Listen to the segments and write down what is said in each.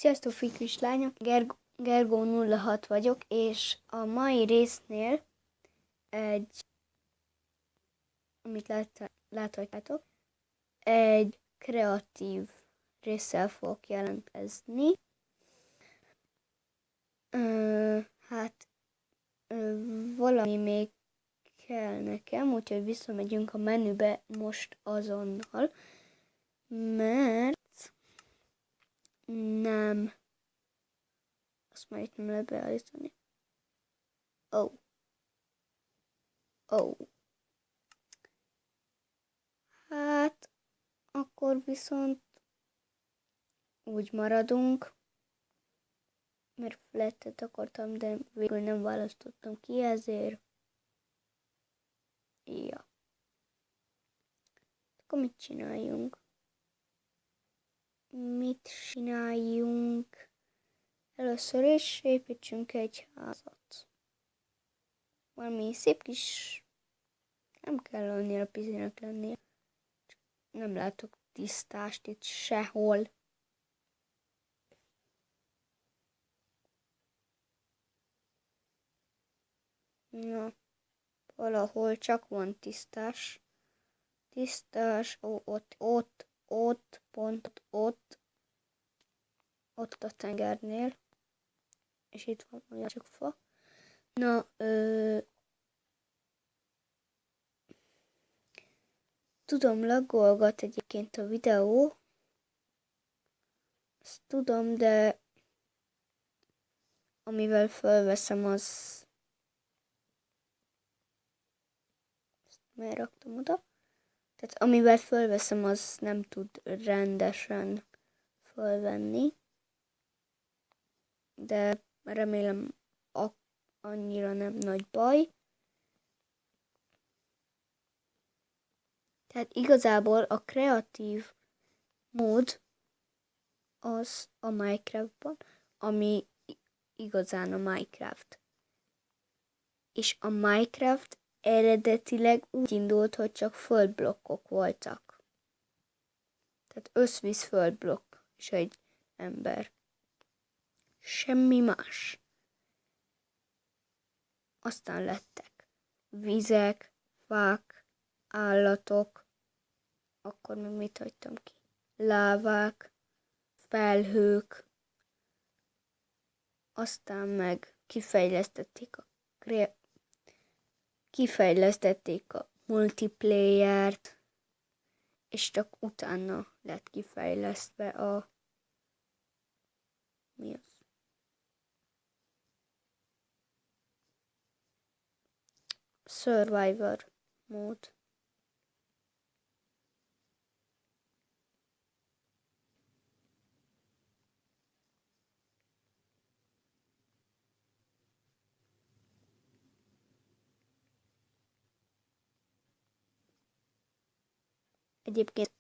Sziasztok, fiúk és lányok! Gergó06 vagyok, és a mai résznél amit láthatjátok, egy kreatív résszel fogok jelentkezni. Valami még kell nekem, úgyhogy visszamegyünk a menübe most azonnal, mert nem, azt már itt nem lehet beállítani. Hát, akkor viszont úgy maradunk, mert flattet akartam, de végül nem választottam ki, ezért. Ja. Akkor mit csináljunk? Először is építsünk egy házat. Valami szép kis... Nem kell annyira pizinek lennie. Nem látok tisztást itt sehol. Na, valahol csak van tisztás. Ott a tengernél. És itt van olyan csak fa. Na, tudom, laggolgat egyébként a videó. Ezt tudom, de amivel felveszem az... Ezt miért raktam oda? Tehát amivel felveszem az nem tud rendesen felvenni. De remélem annyira nem nagy baj. Tehát igazából a kreatív mód az a Minecraftban, ami igazán a Minecraft. És a Minecraft eredetileg úgy indult, hogy csak földblokkok voltak. Tehát összvisz földblokk és egy ember. Semmi más. Aztán lettek vizek, fák, állatok, akkor még mit hagytam ki? Lávák, felhők, aztán meg kifejlesztették a multiplayert, és csak utána lett kifejlesztve a Survivor mód. Egyébként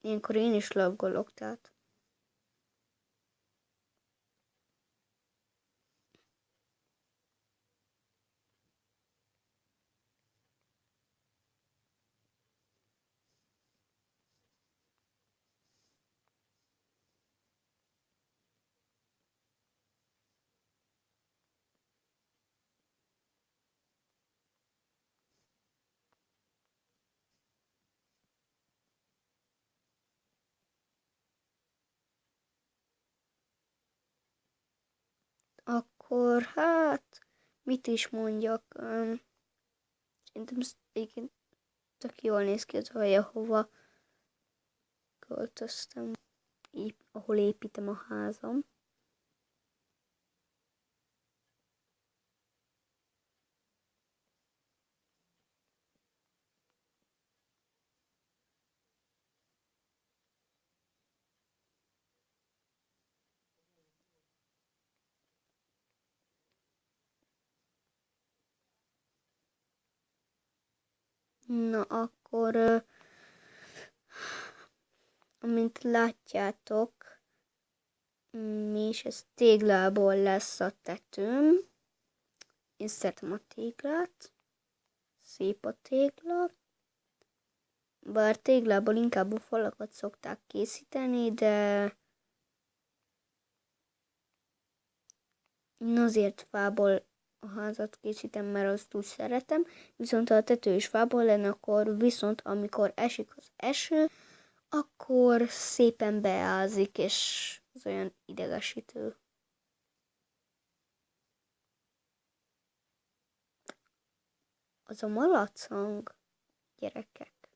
ilyenkor én is laggolok, tehát. Akkor hát, mit is mondjak? Szerintem egyébként tök jól néz ki az a hely, ahova költöztem, ahol építem a házam. Na akkor, amint látjátok, és ez téglából lesz a tetőm. Én szeretem a téglát. Szép a tégla. Bár téglából inkább a falakat szokták készíteni, de Én azért fából a házat készítem, mert azt úgy szeretem, viszont ha a tető is fából lenne, akkor viszont amikor esik az eső, akkor szépen beázik, és az olyan idegesítő. Az a malacang, gyerekek,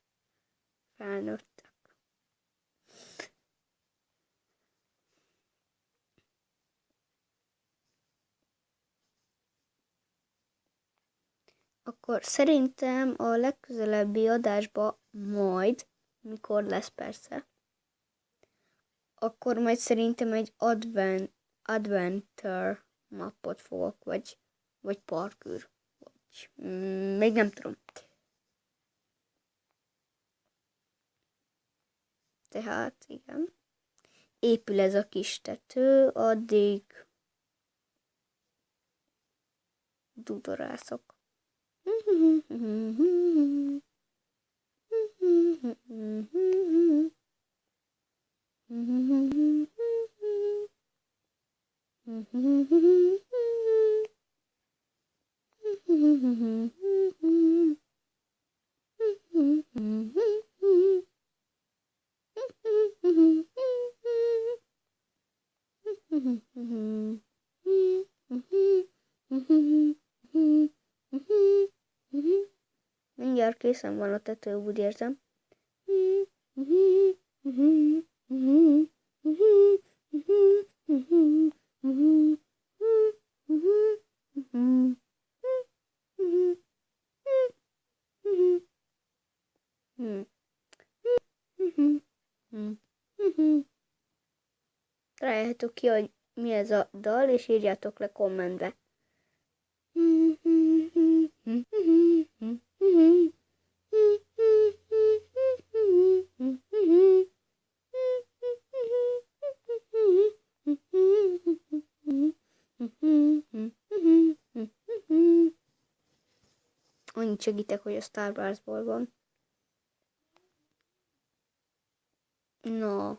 felnőttek. Akkor szerintem a legközelebbi adásba majd, mikor lesz persze, akkor majd szerintem egy adventure mappot fogok, vagy parkour, vagy még nem tudom. Tehát igen, épül ez a kis tető, addig dudorászok. Mindjárt készen van a tető, úgy érzem. Találjátok ki, hogy mi ez a dal, és írjátok le kommentbe. Annyit segítek, hogy a Star Warsból van. No.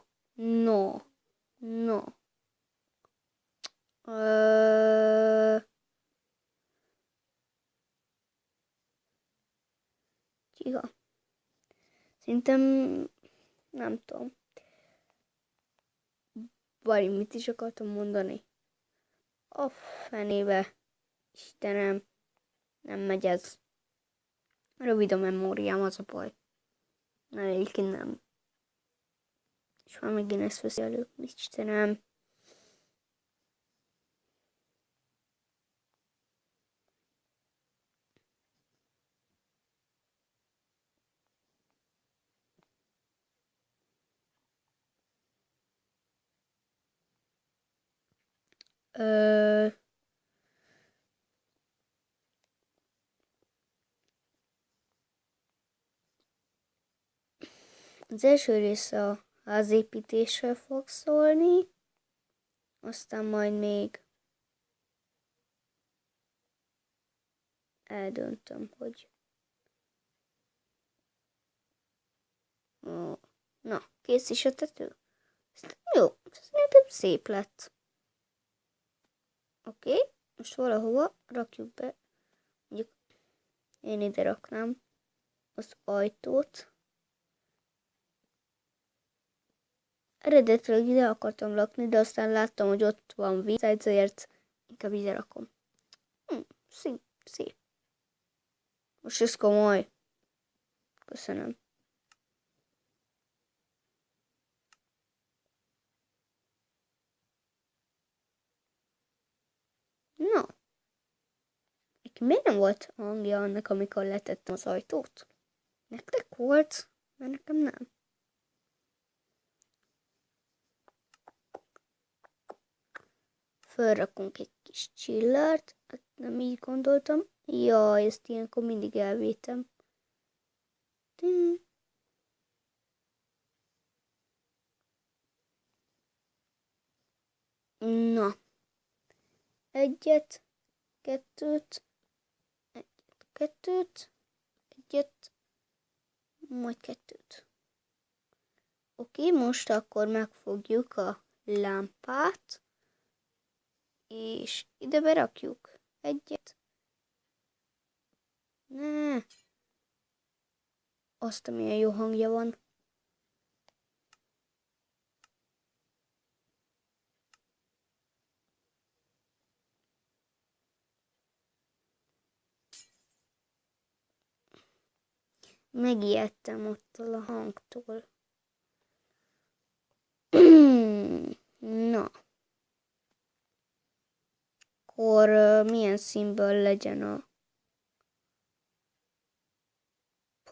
Csiga. Szerintem nem tudom. Bari, mit is akartam mondani? A fenébe. Istenem. Nem megy ez. Rövid a memóriám, az a baj. Na, egyébként nem. És már megint ezt veszi elő. Istenem. Az első rész a házépítésről fog szólni, aztán majd még eldöntöm, hogy... Na, kész is a tető? Jó, szerintem szép lett. Oké, most valahova rakjuk be, mondjuk én ide raknám az ajtót. Eredetileg ide akartam lakni, de aztán láttam, hogy ott van víz, ezért inkább ide rakom. Szép. Most ez komoly. Köszönöm. Na. Miért nem volt hangja annak, amikor letettem az ajtót? Nektek volt, mert nekem nem. Fölrakunk egy kis csillart, nem így gondoltam. Jaj, ezt ilyenkor mindig elvétem. Na. Egyet, kettőt, egyet, majd kettőt. Oké, most akkor megfogjuk a lámpát. És ide berakjuk egyet. Ne. Azt, amilyen jó hangja van. Megijedtem attól a hangtól. Na. Akkor milyen színből legyen a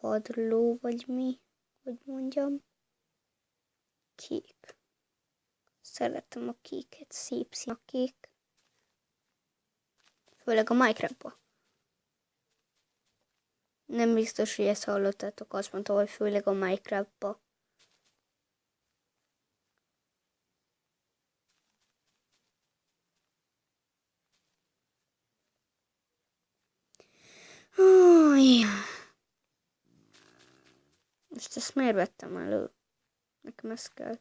padló, vagy mi? Hogy mondjam? Kék. Szeretem a kéket, szép szín a kék. Főleg a Minecraftba. Nem biztos, hogy ezt hallottátok, azt mondta, hogy főleg a Minecraftba. Most ezt miért vettem elő? Nekem ez kell.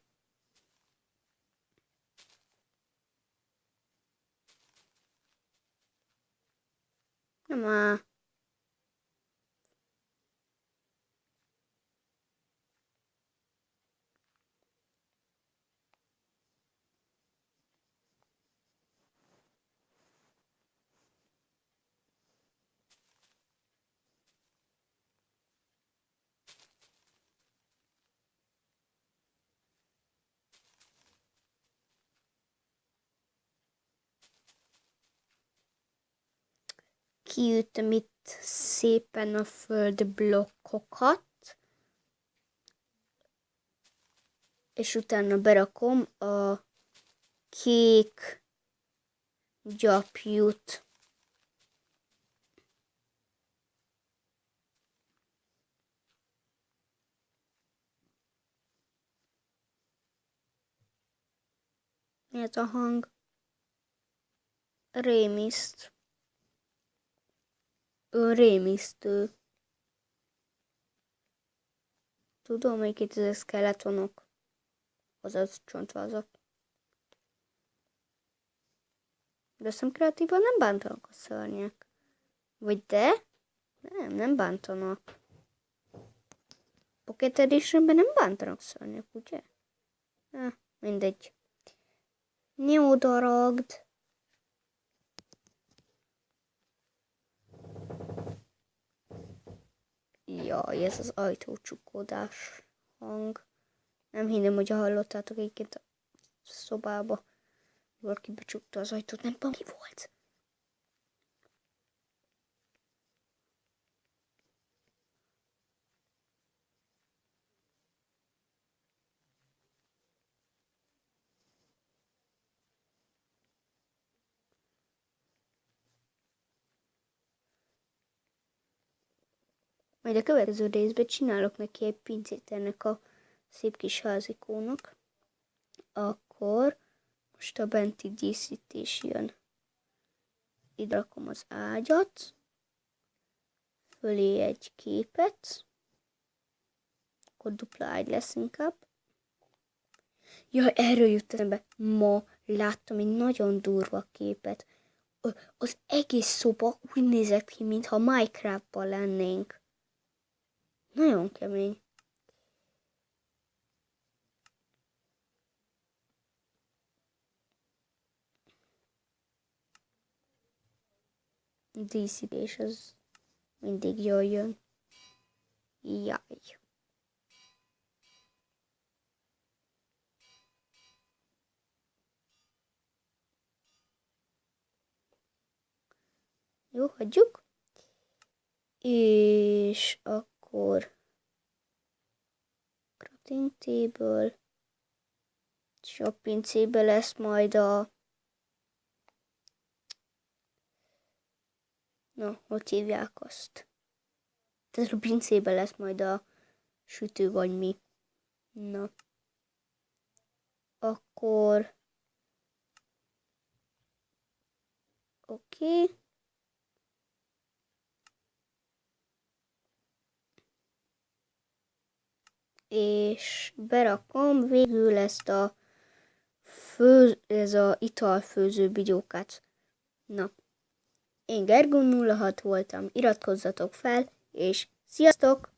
Nem áll. Kiütöm itt szépen a földblokkokat, és utána berakom a kék gyapjút. Mi ez a hang? Rémiszt. Rémisztő. Tudom, hogy itt ezek skeletonok. Azaz csontvázak. De azt hiszem kreatívan nem bántanak a szörnyek. Vagy de? Nem bántanak. Pocket Editionben nem bántanak szörnyek, ugye? Mindegy. Jó daragd. Jaj, ez az ajtócsukódás hang. Nem hinném, hogy hallottátok egyébként a szobába. Valaki becsukta az ajtót, nem tudom, mi volt. Majd a következő részben csinálok neki egy pincét ennek a szép kis házikónak. Akkor most a benti díszítés jön. Ide rakom az ágyat. Fölé egy képet. Akkor dupla ágy lesz inkább. Jaj, erről jut eszembe. Ma láttam egy nagyon durva képet. Az egész szoba úgy nézett ki, mintha Minecraftban lennénk. Nagyon kemény. Díszítés az mindig jól jön. Jaj. Jó, hagyjuk. És akkor crafting table. És a pincébe lesz majd a... Na, hogy hívják azt? Tehát a pincébe lesz majd a sütő vagy mi. Na. Akkor... Oké. És berakom végül ezt a ez a italfőző bigyókát. Na, én Gergő 06 voltam, iratkozzatok fel, és sziasztok!